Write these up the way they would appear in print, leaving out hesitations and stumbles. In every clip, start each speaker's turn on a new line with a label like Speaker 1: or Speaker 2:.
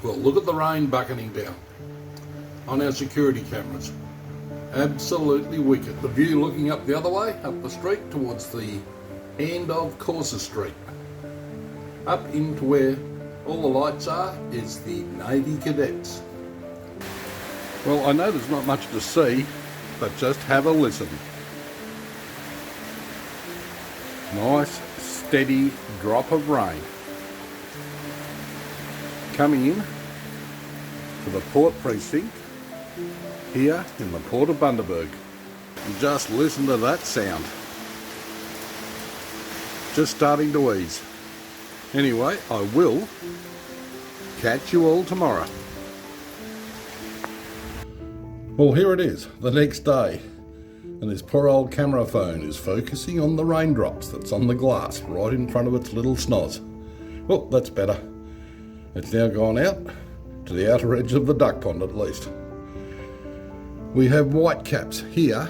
Speaker 1: Well, look at the rain bucketing down on our security cameras. Absolutely wicked. The view looking up the other way, up the street towards the end of Corsa Street. Up into where all the lights are is the Navy Cadets. Well, I know there's not much to see, but just have a listen. Nice, steady drop of rain coming in to the Port Precinct here in the Port of Bundaberg. Just listen to that sound. Just starting to ease. Anyway, I will catch you all tomorrow. Well, here it is, the next day, and this poor old camera phone is focusing on the raindrops that's on the glass right in front of its little snoz. Well, that's better. It's now gone out to the outer edge of the duck pond at least. We have whitecaps here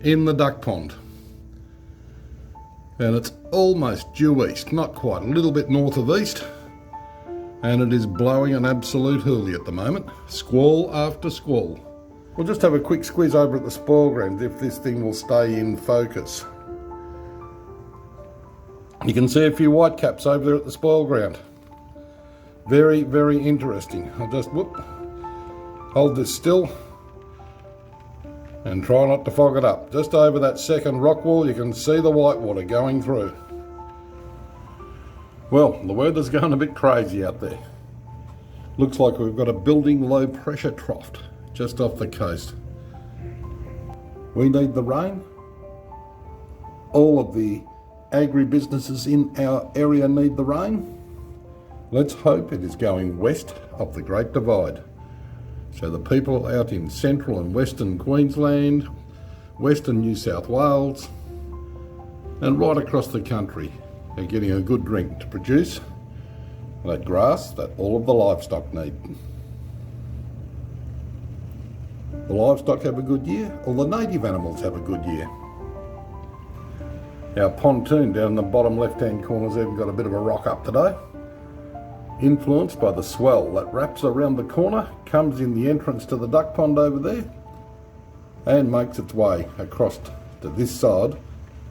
Speaker 1: in the duck pond. And it's almost due east, not quite, a little bit north of east. And it is blowing an absolute hoolie at the moment, squall after squall. We'll just have a quick squeeze over at the spoil ground if this thing will stay in focus. You can see a few whitecaps over there at the spoil ground. Very, very interesting. I'll just hold this still and try not to fog it up. Just over that second rock wall you can see the whitewater going through. Well, the weather's going a bit crazy out there. Looks like we've got a building low pressure trough just off the coast. We need the rain. All of the agribusinesses in our area need the rain. Let's hope it is going west of the Great Divide. So the people out in central and western Queensland, western New South Wales, and right across the country are getting a good drink to produce that grass that all of the livestock need. The livestock have a good year, all the native animals have a good year. Our pontoon down in the bottom left-hand corner's even got a bit of a rock up today, influenced by the swell that wraps around the corner, comes in the entrance to the duck pond over there, and makes its way across to this side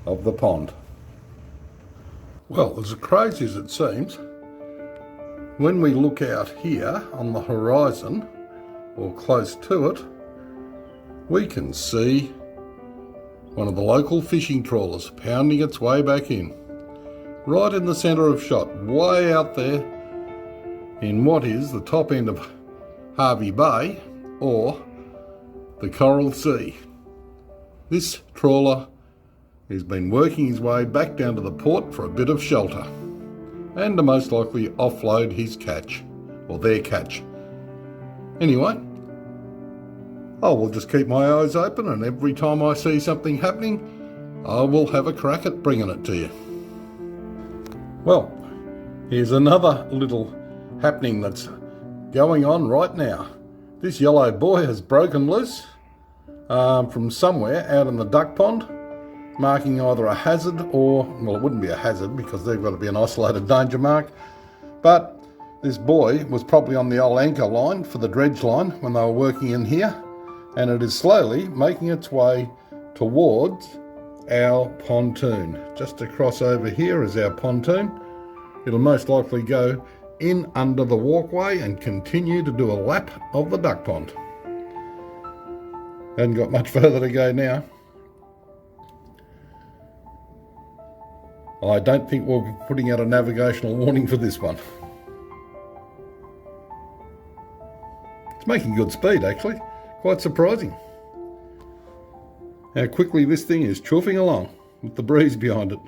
Speaker 1: of the pond. Well, as crazy as it seems, when we look out here on the horizon, or close to it, we can see one of the local fishing trawlers pounding its way back in, right in the centre of shot, way out there in what is the top end of Hervey Bay, or the Coral Sea. This trawler has been working his way back down to the port for a bit of shelter, and to most likely offload his catch, or their catch. Anyway, I will just keep my eyes open, and every time I see something happening, I will have a crack at bringing it to you. Well, here's another little happening that's going on right now. This yellow boy has broken loose from somewhere out in the duck pond, marking either a hazard or, well, it wouldn't be a hazard because they've got to be an isolated danger mark, but this boy was probably on the old anchor line for the dredge line when they were working in here, and it is slowly making its way towards our pontoon. Just across over here is our pontoon. It'll most likely go in under the walkway and continue to do a lap of the duck pond. Hasn't got much further to go now. I don't think we'll be putting out a navigational warning for this one. It's making good speed actually, quite surprising. How quickly this thing is chuffing along with the breeze behind it.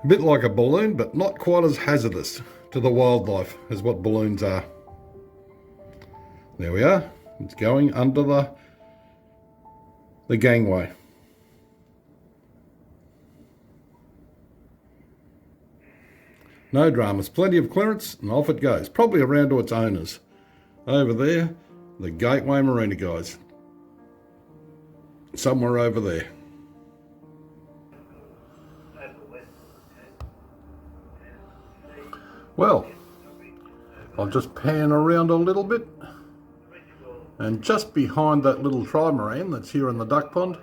Speaker 1: A bit like a balloon, but not quite as hazardous to the wildlife as what balloons are. There we are. It's going under the gangway. No dramas, plenty of clearance, and off it goes. Probably around to its owners. Over there, the Gateway Marina guys. Somewhere over there. Well, I'll just pan around a little bit, and just behind that little trimaran that's here in the duck pond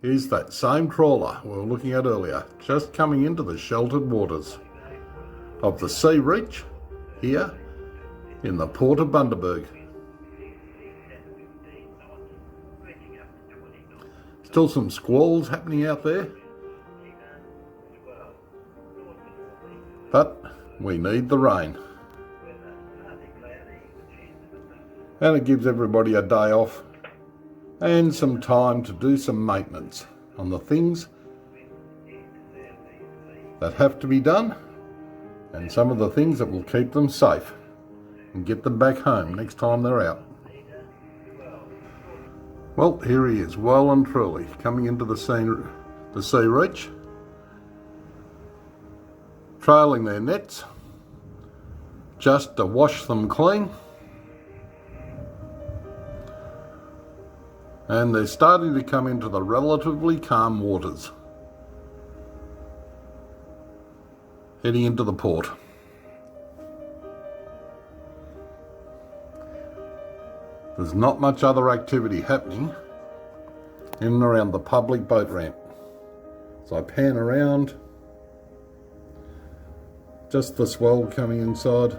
Speaker 1: is that same trawler we were looking at earlier, just coming into the sheltered waters of the sea reach here in the port of Bundaberg. Still some squalls happening out there, but we need the rain. And it gives everybody a day off and some time to do some maintenance on the things that have to be done, and some of the things that will keep them safe and get them back home next time they're out. Well, here he is, well and truly, coming into the sea reach, trailing their nets just to wash them clean. And they're starting to come into the relatively calm waters, heading into the port. There's not much other activity happening in and around the public boat ramp. So I pan around, just the swell coming inside.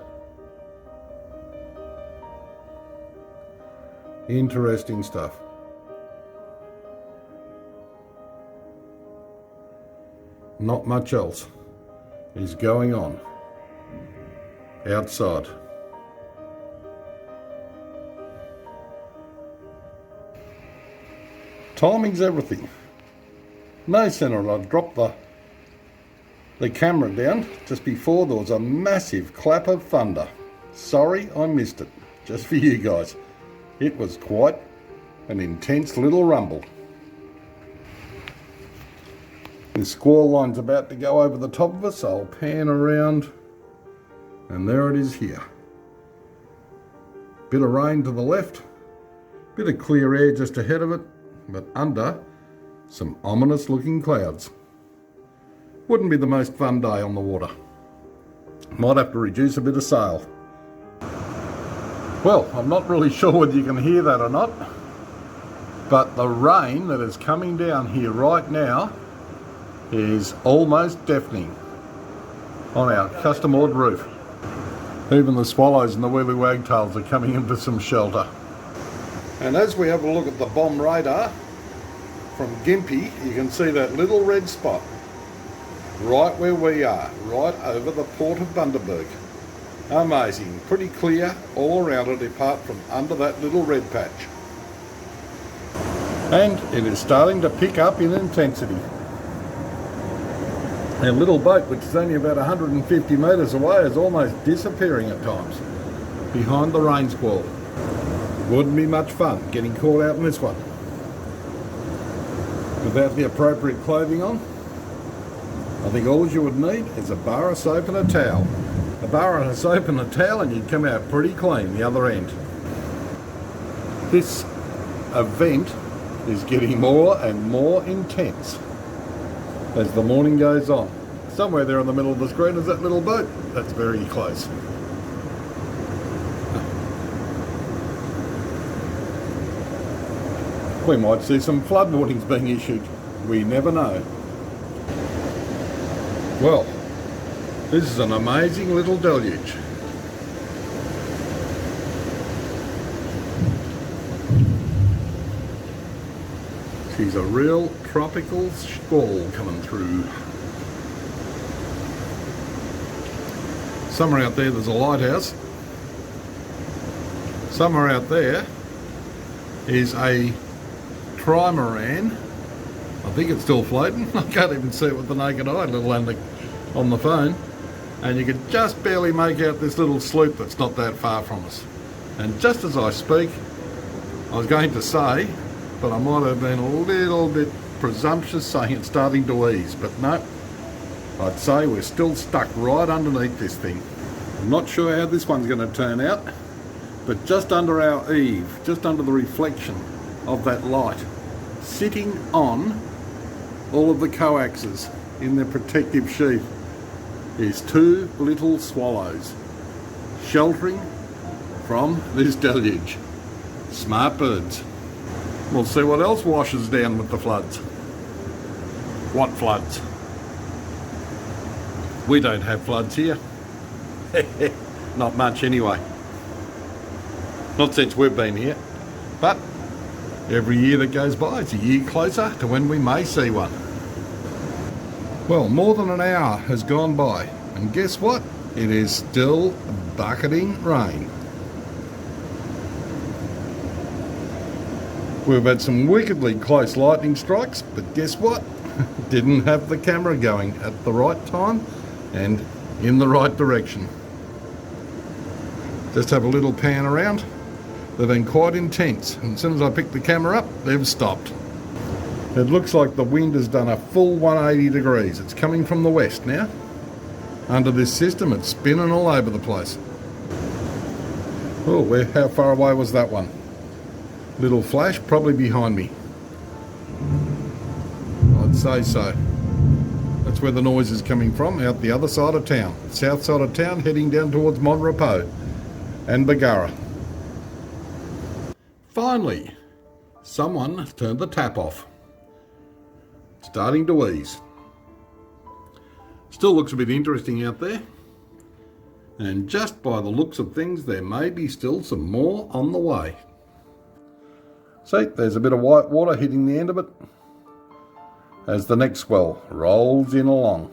Speaker 1: Interesting stuff. Not much else is going on outside. Timing's everything. No sooner had I dropped the camera down just before there was a massive clap of thunder. Sorry I missed it, just for you guys. It was quite an intense little rumble. The squall line's about to go over the top of us, so I'll pan around, and there it is here. Bit of rain to the left, bit of clear air just ahead of it, but under some ominous looking clouds. Wouldn't be the most fun day on the water. Might have to reduce a bit of sail. Well, I'm not really sure whether you can hear that or not, but the rain that is coming down here right now is almost deafening on our custom-ored roof. Even the swallows and the wheelie wagtails are coming into some shelter. And as we have a look at the bomb radar from Gympie, you can see that little red spot right where we are, right over the port of Bundaberg. Amazing, pretty clear all around it apart from under that little red patch. And it is starting to pick up in intensity. Our little boat, which is only about 150 metres away, is almost disappearing at times behind the rain squall. Wouldn't be much fun getting caught out in this one without the appropriate clothing on. I think all you would need is a bar of soap and a towel. A bar of soap and a towel and you'd come out pretty clean the other end. This event is getting more and more intense as the morning goes on. Somewhere there in the middle of the screen is that little boat. That's very close. We might see some flood warnings being issued. We never know. Well, this is an amazing little deluge. She's a real tropical squall coming through. Somewhere out there's a lighthouse. Somewhere out there is a trimaran. I think it's still floating. I can't even see it with the naked eye, let alone on the phone. And you can just barely make out this little sloop that's not that far from us. And just as I speak, I was going to say, but I might have been a little bit presumptuous saying it's starting to ease, but no, I'd say we're still stuck right underneath this thing. I'm not sure how this one's going to turn out, but just under our eave, just under the reflection of that light, sitting on all of the coaxes in their protective sheath, is two little swallows sheltering from this deluge. Smart birds. We'll see what else washes down with the floods. What floods? We don't have floods here. Not much anyway. Not since we've been here. But every year that goes by, it's a year closer to when we may see one. Well, more than an hour has gone by, and guess what? It is still bucketing rain. We've had some wickedly close lightning strikes, but guess what? Didn't have the camera going at the right time and in the right direction. Just have a little pan around. They've been quite intense, and as soon as I picked the camera up, they've stopped. It looks like the wind has done a full 180 degrees. It's coming from the west now. Under this system, it's spinning all over the place. Oh, how far away was that one? Little flash, probably behind me. I'd say so. That's where the noise is coming from, out the other side of town. South side of town, heading down towards Monrepo and Bargara. Finally, someone turned the tap off. Starting to ease. Still looks a bit interesting out there. And just by the looks of things, there may be still some more on the way. See, there's a bit of white water hitting the end of it as the next swell rolls in along.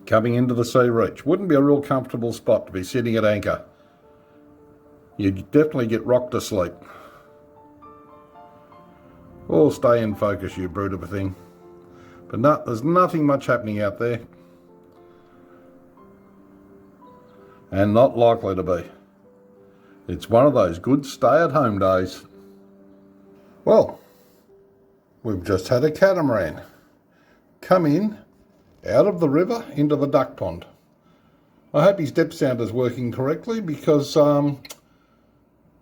Speaker 1: Coming into the sea reach. Wouldn't be a real comfortable spot to be sitting at anchor. You'd definitely get rocked to sleep. Or stay in focus, you brute of a thing. But no, there's nothing much happening out there. And not likely to be. It's one of those good stay-at-home days. Well, we've just had a catamaran come in out of the river into the duck pond. I hope his depth sounder's working correctly, because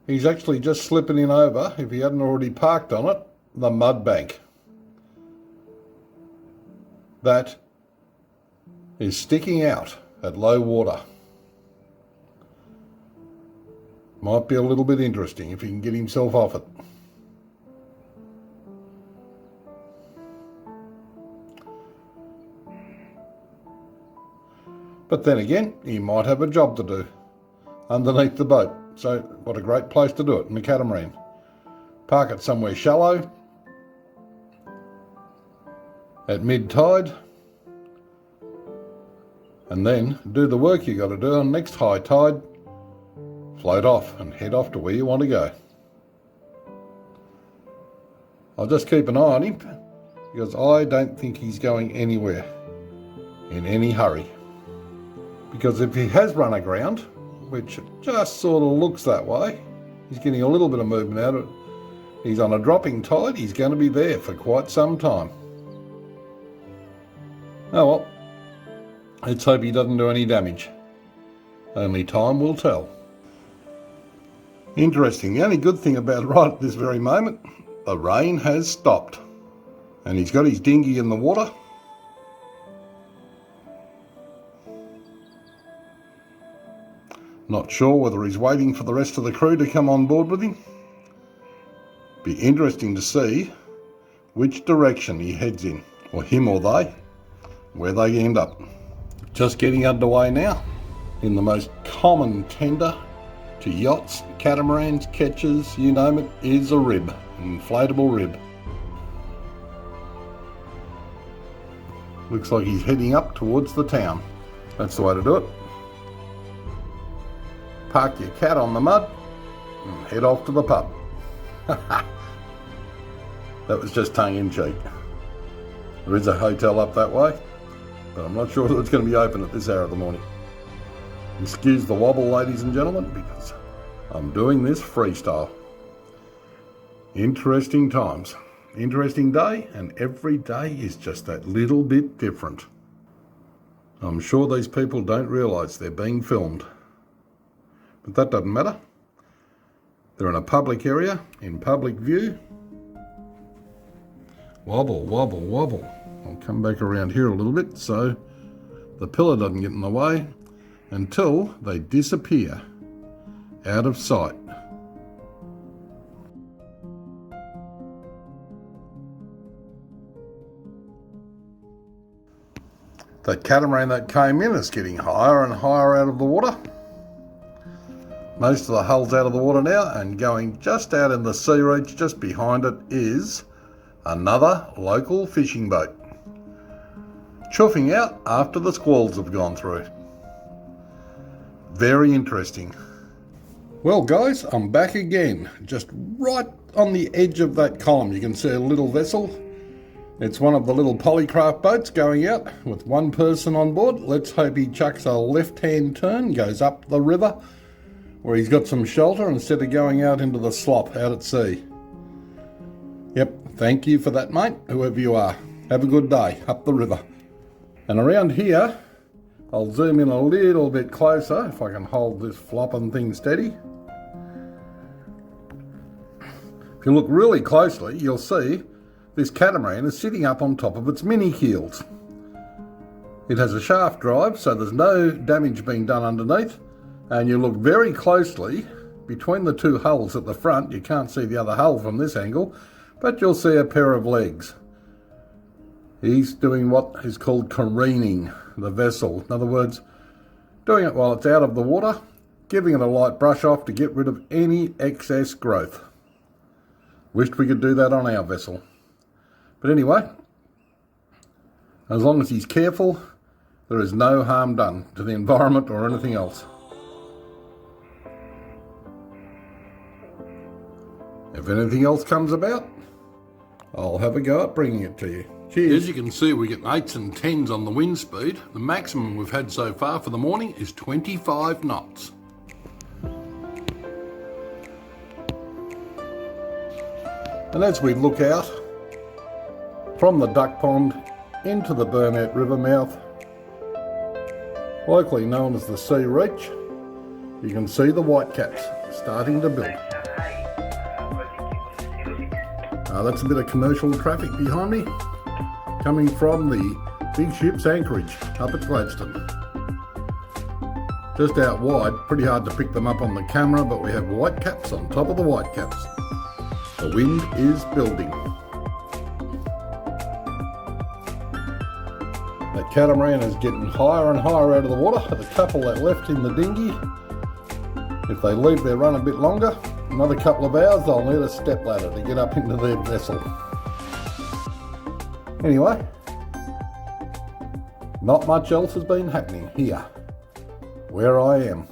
Speaker 1: he's actually just slipping in over, if he hadn't already parked on it, the mud bank that is sticking out at low water. Might be a little bit interesting if he can get himself off it. But then again, he might have a job to do underneath the boat. So what a great place to do it in the catamaran. Park it somewhere shallow at mid-tide, and then do the work you got to do on next high tide. Float off and head off to where you want to go. I'll just keep an eye on him, because I don't think he's going anywhere in any hurry. Because if he has run aground, which it just sort of looks that way, he's getting a little bit of movement out of it. He's on a dropping tide, he's going to be there for quite some time. Oh well, let's hope he doesn't do any damage. Only time will tell. Interesting. The only good thing about right at this very moment, the rain has stopped. And he's got his dinghy in the water. Not sure whether he's waiting for the rest of the crew to come on board with him. Be interesting to see which direction he heads in, or him or they, where they end up. Just getting underway now in the most common tender to yachts, catamarans, ketches, you name it, is a rib, an inflatable rib. Looks like he's heading up towards the town. That's the way to do it. Park your cat on the mud and head off to the pub. That was just tongue in cheek. There is a hotel up that way, but I'm not sure that it's going to be open at this hour of the morning. Excuse the wobble, ladies and gentlemen, because I'm doing this freestyle. Interesting times. Interesting day, and every day is just that little bit different. I'm sure these people don't realise they're being filmed. But that doesn't matter. They're in a public area, in public view. Wobble, wobble, wobble. I'll come back around here a little bit so the pillar doesn't get in the way. until they disappear out of sight. The catamaran that came in is getting higher and higher out of the water. Most of the hull's out of the water now, and going just out in the sea reach just behind it is another local fishing boat, chuffing out after the squalls have gone through. Very interesting. Well guys, I'm back again, just right on the edge of that column. You can see a little vessel. It's one of the little polycraft boats going out with one person on board. Let's hope he chucks a left-hand turn, goes up the river where he's got some shelter instead of going out into the slop out at sea. Yep, thank you for that, mate, whoever you are. Have a good day up the river. And around here, I'll zoom in a little bit closer if I can hold this flopping thing steady. If you look really closely, you'll see this catamaran is sitting up on top of its mini keels. It has a shaft drive, so there's no damage being done underneath. And you look very closely between the two hulls at the front. You can't see the other hull from this angle, but you'll see a pair of legs. He's doing what is called careening the vessel. In other words, doing it while it's out of the water, giving it a light brush off to get rid of any excess growth. Wished we could do that on our vessel. But anyway, as long as he's careful, there is no harm done to the environment or anything else. If anything else comes about, I'll have a go at bringing it to you. Cheers. As you can see, we're getting 8s and 10s on the wind speed. The maximum we've had so far for the morning is 25 knots. And as we look out from the duck pond into the Burnout River mouth, locally known as the Sea Reach, you can see the whitecaps starting to build. That's a bit of commercial traffic behind me, coming from the big ship's anchorage up at Gladstone. Just out wide, pretty hard to pick them up on the camera, but we have whitecaps on top of the whitecaps. The wind is building. That catamaran is getting higher and higher out of the water. The couple that left in the dinghy, if they leave their run a bit longer, another couple of hours, they'll need a stepladder to get up into their vessel. Anyway, not much else has been happening here, where I am.